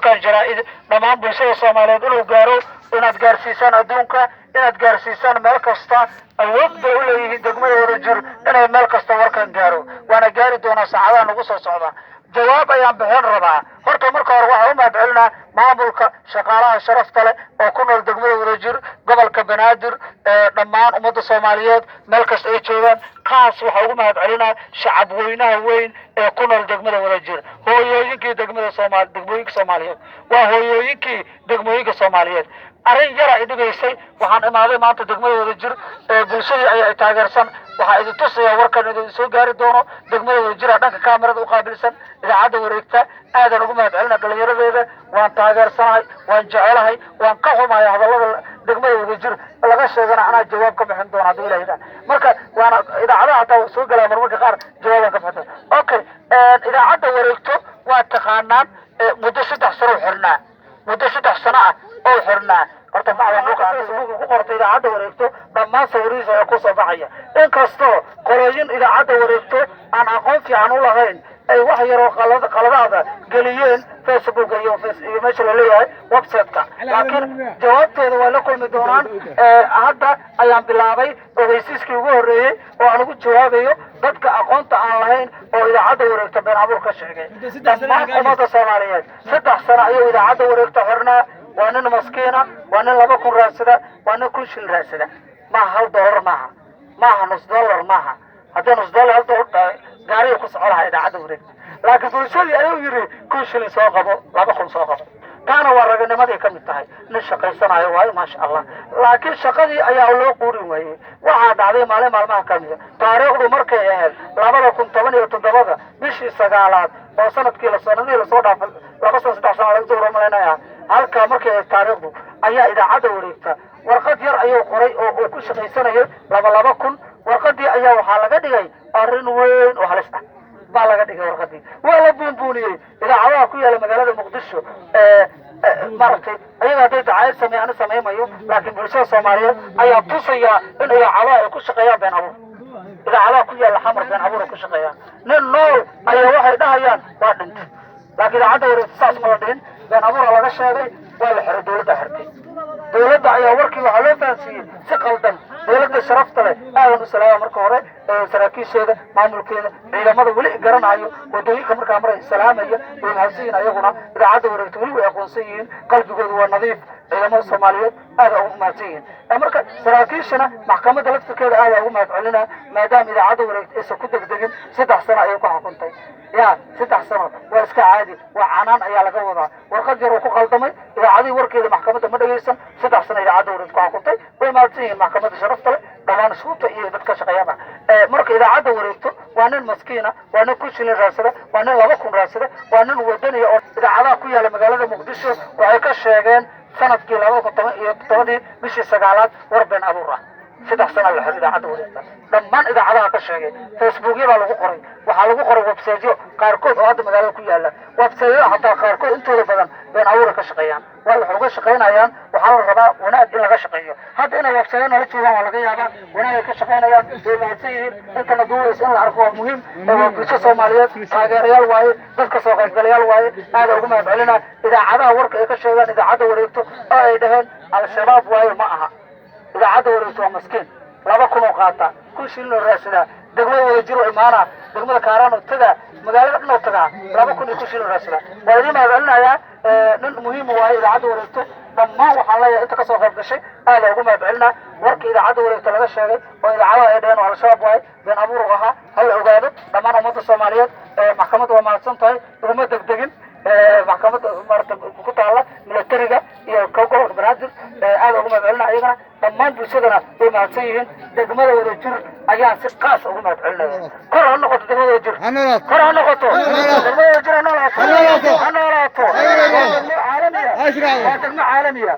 shirkan jaraa'id dhammaan bulshada Soomaaliyeed inuu gaaro inaad gaarsiisaan adduunka inaad gaarsiisaan meel kasta awood bay u leeyihiin degmada Wadajir inay meel kasta warkan gaaro waana gaari doonaa saacadaha nagu soo socda jawaab ayaan bixin rabaa horta marka hore waxaan u mahadcelinaa maamulka shaqaalaha sharafta leh oo ku nool degmada Wadajir gobolka Banaadir dhammaan ummadda Soomaaliyeed meel kasta ay joogaan kaas waxaan ugu mahadcelinaa shacab weynaha weyn ee ku nool degmada Wadajir hooyooyinkii degmada Soomaaliyeed degmooyinka Soomaaliyeed waa hooyooyinkii degmooyinka Soomaaliyeed arrin yar ay dhigaysay waxaan imaaday maanta degmada Wadajir bulshada ay taageersan waxa idin tusaya warkan idin soo gaari doono degmada Wadajir dhanka kaamirada u qaabilsan idaacada wareegta aadan ugu mahadcelina dhalinyaradeeda waan taageersanahay waan jecelahay waan ka xumahay hadallada degmada Wadajir laga sheegana anaa jawaab ka bixin doona hadii ilaahay marka waana idaacada hata soo galay marmarka qaar jawaab ka bixin okay idaacada wareegto waa taqaanaan muddo 3 sano xirnaa muddo 3 sano ah oo xirnaa horta Facebook ku qortay idaacada wareegto dhammaan sawiradiisa ay ku soo baxaya inkastoo qolooyin idaacada wareegto aan aqoon fiican u lahayn ay wax yar oo qaladaada galiyeen Facebook iyo meesha la leeyahay website-ka laakiin jawaabteeda waa la kulmi doonaan hadda ayaan bilaabay ogeysiiskii ugu horeeyay oo aan ugu jawaabayo dadka aqoonta aan lahayn oo idaacada wareegto been abuur ka sheegay dhammaan ummadda Soomaaliyeed 3 sano ayuu idaacada wareegto xirnaa وانا مسكينة وانا لبكون راسدة وانا كل شيء راسدة ما $1 معها معها $1 معها هذا $1 هذا قاري يقص علىها إذا عدو ريت لكن في الشيء أيوة يري كل شيء ساقبه لبكون ساقبه كانوا ورجنا ما ذي كم ينتهي نشقي سنة أيوة ما شاء الله لكن شقدي أيها الله قوري وهي وعاد عليه ماله ما كم تاريخ المركز يهل لبكون 8 تدبضة مش سجالات وسنة كيلو سنة دي لصودا لبصنا 16 سنة لقطوا رملنا halka markay taariikhdu ayaa idaacada wareegta warqad yar ayuu qoray oo ku shaqeysanayo 2000 warqadii ayaa waxa laga dhigay arrin weyn oo halis ah baa laga dhigay warqadii waa la buunbuuniyay idaacadaha ku yaala magaalada Muqdisho martay ayaga day dacaayad sameeymayo laakiin bulshada Soomaaliyeed ayaa tusaya in idaacadaha ay ku shaqeeyaan been abuur idaacadaha ku yaala xamar been abuur ku shaqeeyaan nin nool ayaa waxay dhahayaan waa dhintay laakiin idaacada wareegta saas ma dhahin بين أمور على غشة ولا حر دولة حرتي دولة أي وركي وعلى فانسي ثقل دولة شرفت له أهلا وسهلا مركورة سراكيش هذا معمول كذا إذا ما ذولي قرن عيو ودوي كمر كامرة السلام هي والهزين أيهنا إذا عادوا ورتولي ويقونسين قلب جود نظيف إذا ما الصوماليات هذا هم ماتين أمريكا سراكيشنا محكمة دلت كذا هذا هم علينا ما دام إذا عادوا ورت إسكت دقيقين 6 سنة أيوكا حكمتي يا 6 سنة واسك عادي وعنان أيها لقوضة وقد يروحوا قلدمي إذا عادي وركي لمحكمة مدرسة 6 سنة إذا عادوا ورتكوا حكمتي وماتين محكمة شرفت له طبعا شروط إيه بدك قيامة مركا إذا عادوا ورتوا وأنا المسكينة وأنا كل شيء راسده وأنا لا بكون راسده وأنا ودني إذا عادوا كويا لمجال مقدسه وعيك الشيئين سنة كيلو وطبعا مش السجالات وربنا أبوره 6 سنة إذا عادوا ورتوا لما إذا عادوا كشيء فيسبوكي ولا بقري وحلو بقري وبسجوا قاركود هذا مجال كويا وبسجوا حتى قاركود أنتوا لبدن بين أبوره كشقيان والحروق الشقيان أيام وحال الرباء وناد إلى كشقيه هذا أنا وبسجنا لتشوفه على غيابه وناد كشقيان أيام بالمعصير أنت ندور إن العرفوا مهم وبس الصوماليات تاجريال واي ذكر سوق الجليال واي هذا هو ما يفعلنا إذا عدا ورك كشيء إذا عدا وريته أيدهن على الشباب واي معها إذا عدا وريته مسكين لا بكون قاطع كل شيء له رأسنا دقمة ويجروا إمانة دقمة كاران وتدا مقالة إنه تدا لا بكون كل شيء له رأسنا وهذه ما يفعلنا يا مهم واي إذا عدا وريته لما وحلا أنت كسر هذا الشيء هذا هو ما يفعلنا ورك إذا عدا وريته لا شيء وإذا عدا يدين على الشباب واي بين أبو رغها هل عقابة لما نمط الصوماليات محكمة وما سنتهي وما دقدقين محكمة مرتب كتالة من الترقة يكوكو برادر هذا هو ما يفعلنا أيضا لما بسدنا بما تسيهن دقمة ورجر أيام سقاس هو ما يفعلنا كره النقطة دقمة ورجر كره النقطة دقمة ورجر أنا لا عالمية عالمية